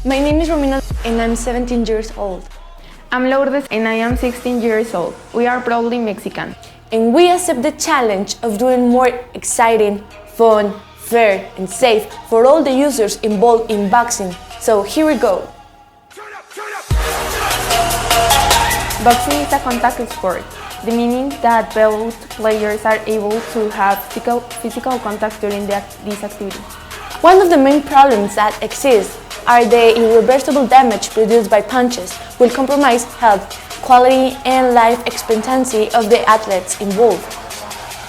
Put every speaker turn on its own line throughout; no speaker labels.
My name is Rommina and I'm 17 years old.
I'm Lourdes and I am 16 years old. We are proudly Mexican.
And we accept the challenge of doing more exciting, fun, fair, and safe for all the users involved in boxing. So here we go.
Boxing is a contact sport, the meaning that both players are able to have physical contact during this activity.
One of the main problems that exist are the irreversible damage produced by punches, will compromise health, quality, and life expectancy of the athletes involved.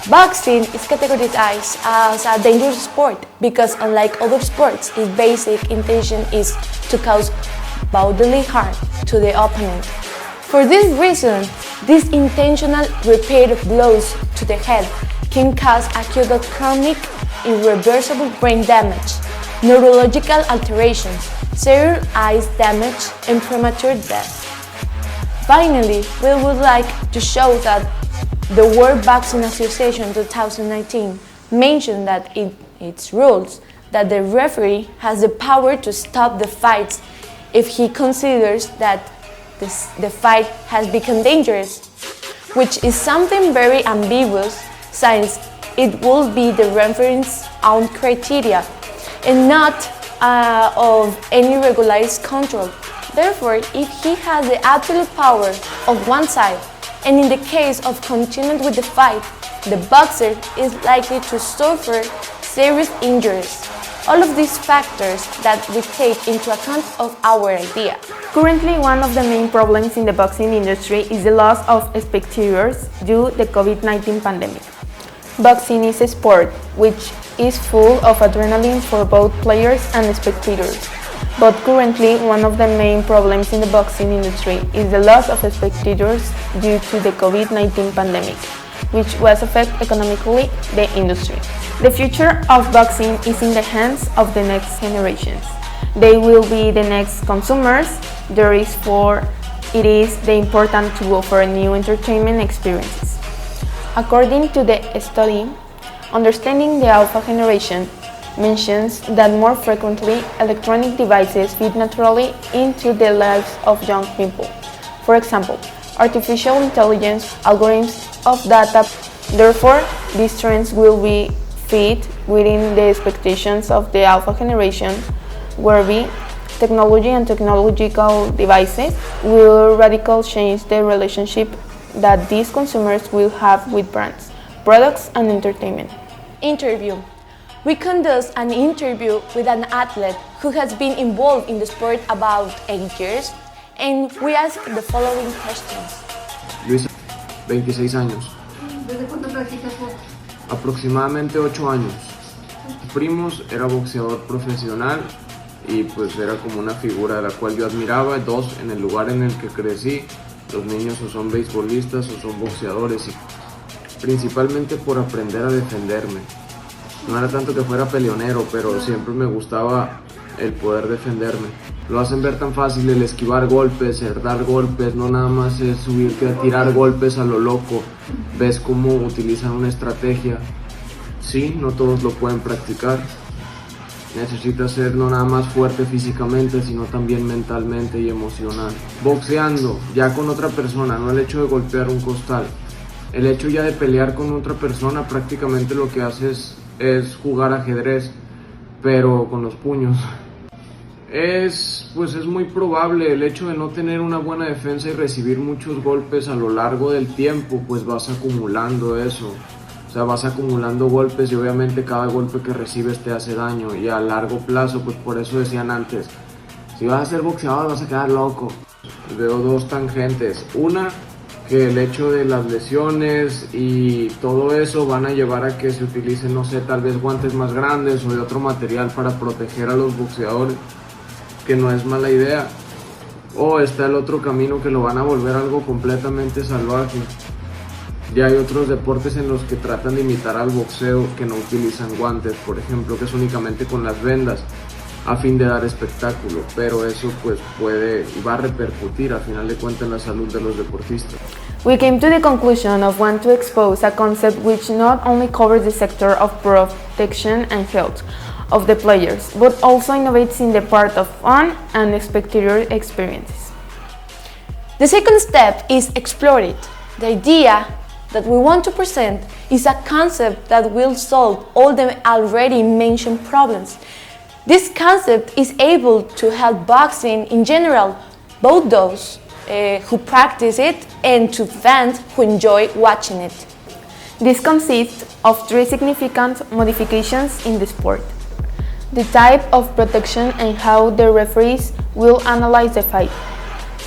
Boxing is categorized as a dangerous sport because, unlike other sports, its basic intention is to cause bodily harm to the opponent. For this reason, these intentional repeated blows to the head can cause acute chronic irreversible brain damage, neurological alterations, severe eye damage, and premature death. Finally, we would like to show that the World Boxing Association 2019 mentioned that in its rules that the referee has the power to stop the fights if he considers that the fight has become dangerous, which is something very ambiguous since it will be the referee's own criteria and not of any regularized control. Therefore, if he has the absolute power of one side, and in the case of continuing with the fight, the boxer is likely to suffer serious injuries. All of these factors that we take into account of our idea.
Currently, one of the main problems in the boxing industry is the loss of spectators due to the COVID-19 pandemic. Boxing is a sport which is full of adrenaline for both players and spectators. But currently, one of the main problems in the boxing industry is the loss of spectators due to the COVID-19 pandemic, which was affect economically the industry. The future of boxing is in the hands of the next generations. They will be the next consumers. Therefore, it is important to offer new entertainment experiences. According to the study, Understanding the Alpha Generation mentions that more frequently electronic devices fit naturally into the lives of young people. For example, artificial intelligence, algorithms of data. Therefore, these trends will be fit within the expectations of the Alpha Generation, whereby technology and technological devices will radically change the relationship that these consumers will have with brands, products, and entertainment.
Interview. We conduct an interview with an athlete who has been involved in the sport about 8 years, and we ask the following questions.
Luis, 26 años.
¿Desde cuándo practicas box?
Aproximadamente 8 años. Primos era boxeador profesional y pues era como una figura de la cual yo admiraba. Dos, en el lugar en el que crecí, los niños o son beisbolistas o son boxeadores, y principalmente por aprender a defenderme. No era tanto que fuera peleonero, pero siempre me gustaba el poder defenderme. Lo hacen ver tan fácil el esquivar golpes, el dar golpes, no nada más es subirte a tirar golpes a lo loco. Ves cómo utilizan una estrategia. Sí, no todos lo pueden practicar. Necesitas ser no nada más fuerte físicamente, sino también mentalmente y emocional. Boxeando, ya con otra persona, no el hecho de golpear un costal. El hecho ya de pelear con otra persona, prácticamente lo que haces es jugar ajedrez, pero con los puños. Es muy probable el hecho de no tener una buena defensa y recibir muchos golpes a lo largo del tiempo, pues vas acumulando eso. O sea, vas acumulando golpes y obviamente cada golpe que recibes te hace daño, y a largo plazo, pues por eso decían antes, si vas a ser boxeador vas a quedar loco. Veo dos tangentes. Una, que el hecho de las lesiones y todo eso van a llevar a que se utilicen, no sé, tal vez guantes más grandes o de otro material para proteger a los boxeadores, que no es mala idea. O está el otro camino, que lo van a volver algo completamente salvaje. Ya hay otros deportes en los que tratan de imitar al boxeo, que no utilizan guantes, por ejemplo, que es únicamente con las vendas, a fin de dar espectáculo, pero eso pues puede y va a repercutir a final de cuentas en la salud de los deportistas.
We came to the conclusion of want to expose a concept which not only covers the sector of protection and health of the players, but also innovates in the part of fun and spectator experiences.
The second step is explore it. The idea that we want to present is a concept that will solve all the already mentioned problems. This concept is able to help boxing in general, both those who practice it and to fans who enjoy watching it.
This consists of three significant modifications in the sport: the type of protection and how the referees will analyze the fight,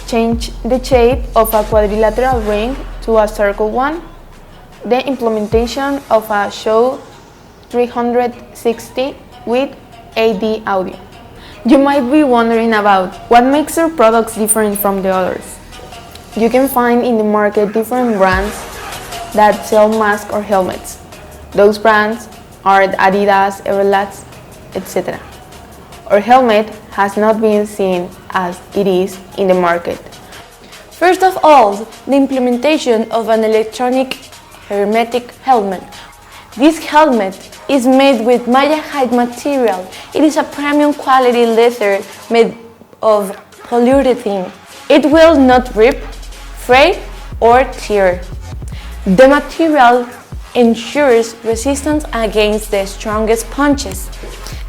change the shape of a quadrilateral ring to a circle one, the implementation of a show 360 with AD audio. You might be wondering about what makes their products different from the others. You can find in the market different brands that sell masks or helmets. Those brands are Adidas, Everlast, etc. Our helmet has not been seen as it is in the market.
First of all, the implementation of an electronic hermetic helmet. This helmet is made with Maya-hide material. It is a premium quality leather made of polyurethane. It will not rip, fray, or tear. The material ensures resistance against the strongest punches.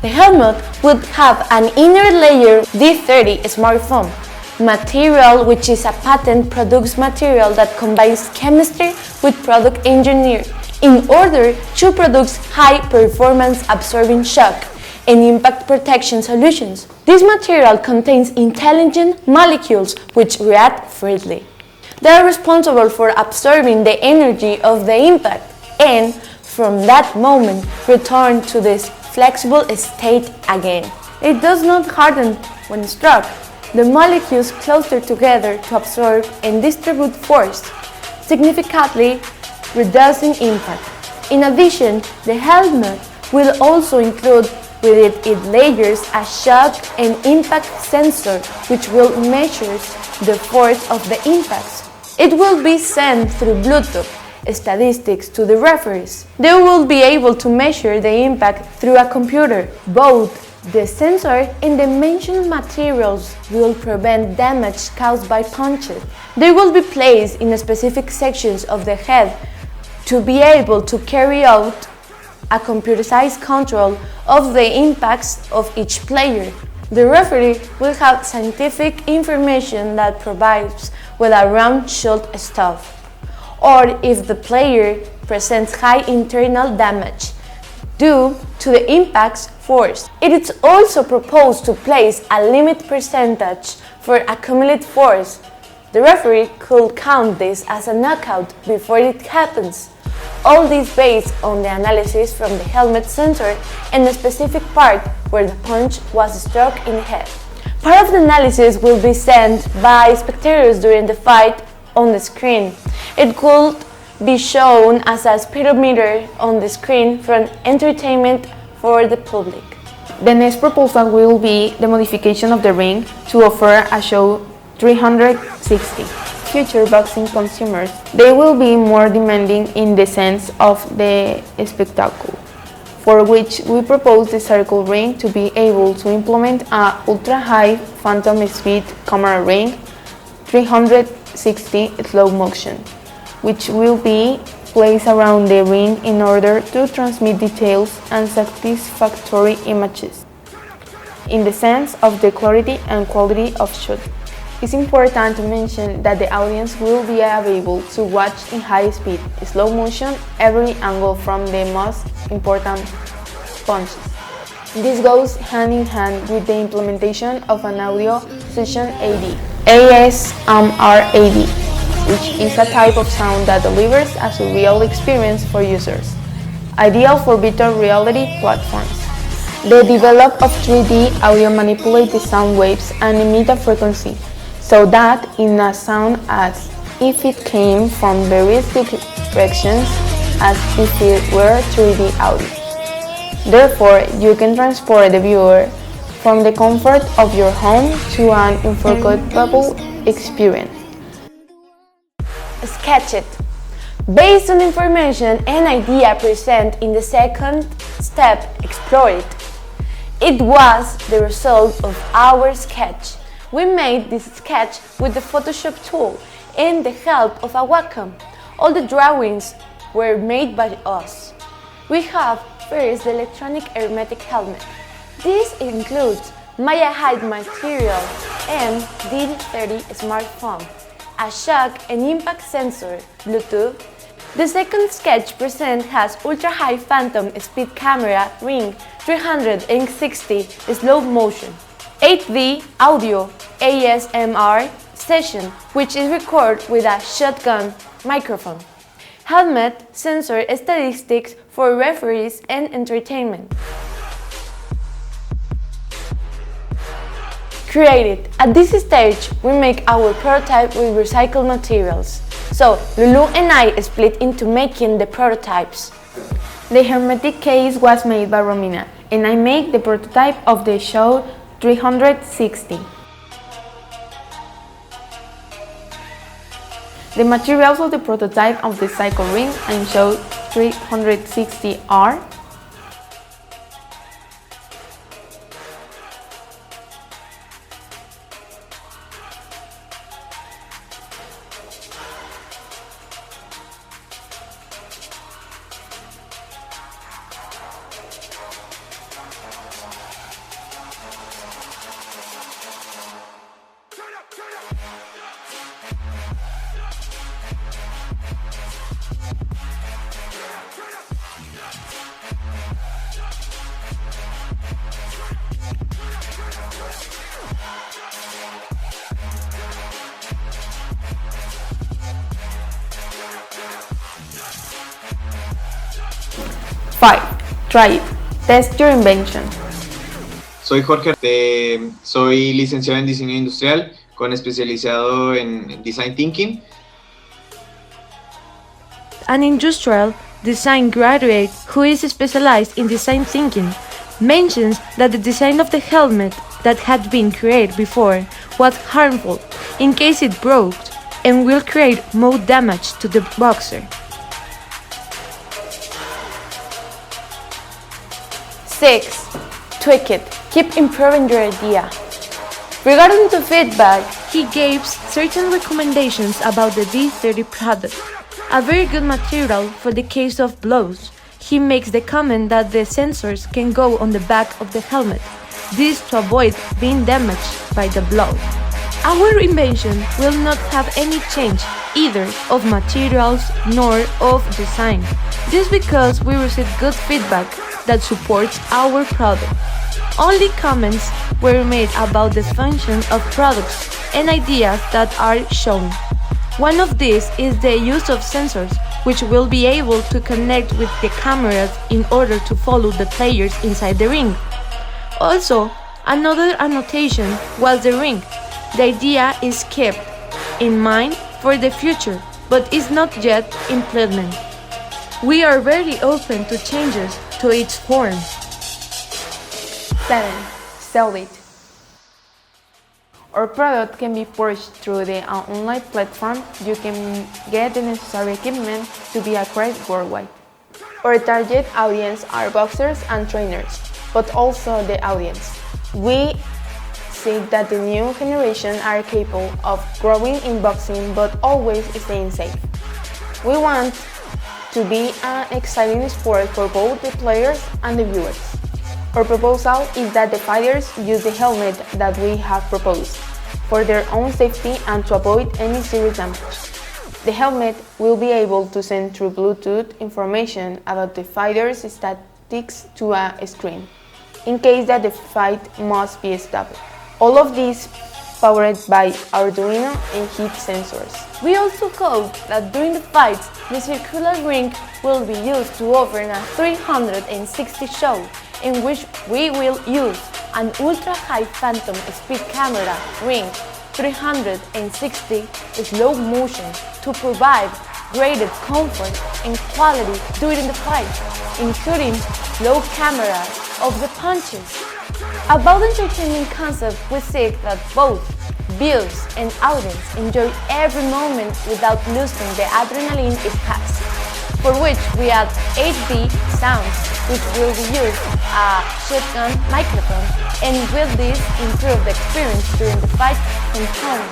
The helmet would have an inner layer D30 smart foam material, which is a patent-produced material that combines chemistry with product engineering in order to produce high-performance absorbing shock and impact protection solutions. This material contains intelligent molecules which react freely. They are responsible for absorbing the energy of the impact and, from that moment, return to this flexible state again. It does not harden when struck. The molecules cluster together to absorb and distribute force, significantly reducing impact. In addition, the helmet will also include with it layers a shock and impact sensor which will measure the force of the impacts. It will be sent through Bluetooth statistics to the referees. They will be able to measure the impact through a computer. Both the sensor and the mentioned materials will prevent damage caused by punches. They will be placed in specific sections of the head to be able to carry out a computerized control of the impacts of each player. The referee will have scientific information that provides with a round shield stuff, or if the player presents high internal damage due to the impact's force. It is also proposed to place a limit percentage for accumulated force. The referee could count this as a knockout before it happens. All this based on the analysis from the helmet sensor and the specific part where the punch was struck in the head. Part of the analysis will be sent by spectators during the fight on the screen. It could be shown as a speedometer on the screen for entertainment for the public.
The next proposal will be the modification of the ring to offer a show 360. Future boxing consumers, they will be more demanding in the sense of the spectacle, for which we propose the circle ring to be able to implement a ultra-high phantom speed camera ring 360 slow motion, which will be placed around the ring in order to transmit details and satisfactory images in the sense of the clarity and quality of shot. It's important to mention that the audience will be able to watch in high speed, slow motion, every angle from the most important punches. This goes hand in hand with the implementation of an audio session ASMR AD, which is a type of sound that delivers a surreal experience for users, ideal for virtual reality platforms. The development of 3D audio manipulates the sound waves and emit a frequency, so that it sounds as if it came from various directions, as if it were 3D audio. Therefore, you can transport the viewer from the comfort of your home to an unforgettable experience.
Sketch it. Based on information and idea present in the second step, explore it. It was the result of our sketch. We made this sketch with the Photoshop tool and the help of a Wacom. All the drawings were made by us. We have first the electronic hermetic helmet. This includes Maya hide material and D30 smartphone, a shock and impact sensor, Bluetooth. The second sketch present has ultra-high phantom speed camera ring 360 slow motion, 8D audio ASMR session which is recorded with a shotgun microphone. Helmet sensor statistics for referees and entertainment. Created. At this stage, we make our prototype with recycled materials. So, Lulu and I split into making the prototypes.
The hermetic case was made by Rommina, and I made the prototype of the show 360. The materials of the prototype of the cycle ring and show 360 are Try it. Test your invention.
Soy Jorge, soy licenciado en diseño industrial con especializado en design thinking.
An industrial design graduate who is specialized in design thinking mentions that the design of the helmet that had been created before was harmful in case it broke and will create more damage to the boxer. 6. Tweak it. Keep improving your idea. Regarding to feedback, he gave certain recommendations about the D30 product, a very good material for the case of blows. He makes the comment that the sensors can go on the back of the helmet, this to avoid being damaged by the blow. Our invention will not have any change either of materials nor of design. This because we receive good feedback that supports our product. Only comments were made about the function of products and ideas that are shown. One of these is the use of sensors, which will be able to connect with the cameras in order to follow the players inside the ring. Also, another annotation was the ring. The idea is kept in mind for the future, but is not yet implemented. We are very open to changes to its form.
7. Sell it. Our product can be purchased through the online platform. You can get the necessary equipment to be a great worldwide. Our target audience are boxers and trainers, but also the audience. We see that the new generation are capable of growing in boxing but always staying safe. We want to be an exciting sport for both the players and the viewers. Our proposal is that the fighters use the helmet that we have proposed for their own safety and to avoid any serious damage. The helmet will be able to send through Bluetooth information about the fighter's statistics to a screen, in case that the fight must be stopped. All of these powered by Arduino and heat sensors.
We also hope that during the fights, the circular ring will be used to offer a 360 show, in which we will use an ultra-high phantom speed camera ring 360 slow motion to provide greater comfort and quality during the fight, including slow cameras of the punches. About the entertainment concept, we seek that both viewers and audience enjoy every moment without losing the adrenaline it has, for which we add 8D sounds, which will be used a shotgun microphone, and will this improve the experience during the fight and home?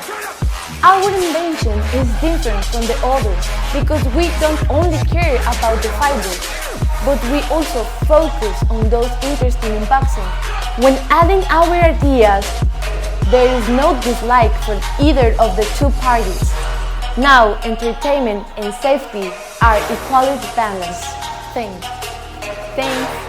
Our invention is different from the others because we don't only care about the fighters, but we also focus on those interested in boxing. When adding our ideas, there is no dislike for either of the two parties. Now, entertainment and safety are equally balanced. Thanks.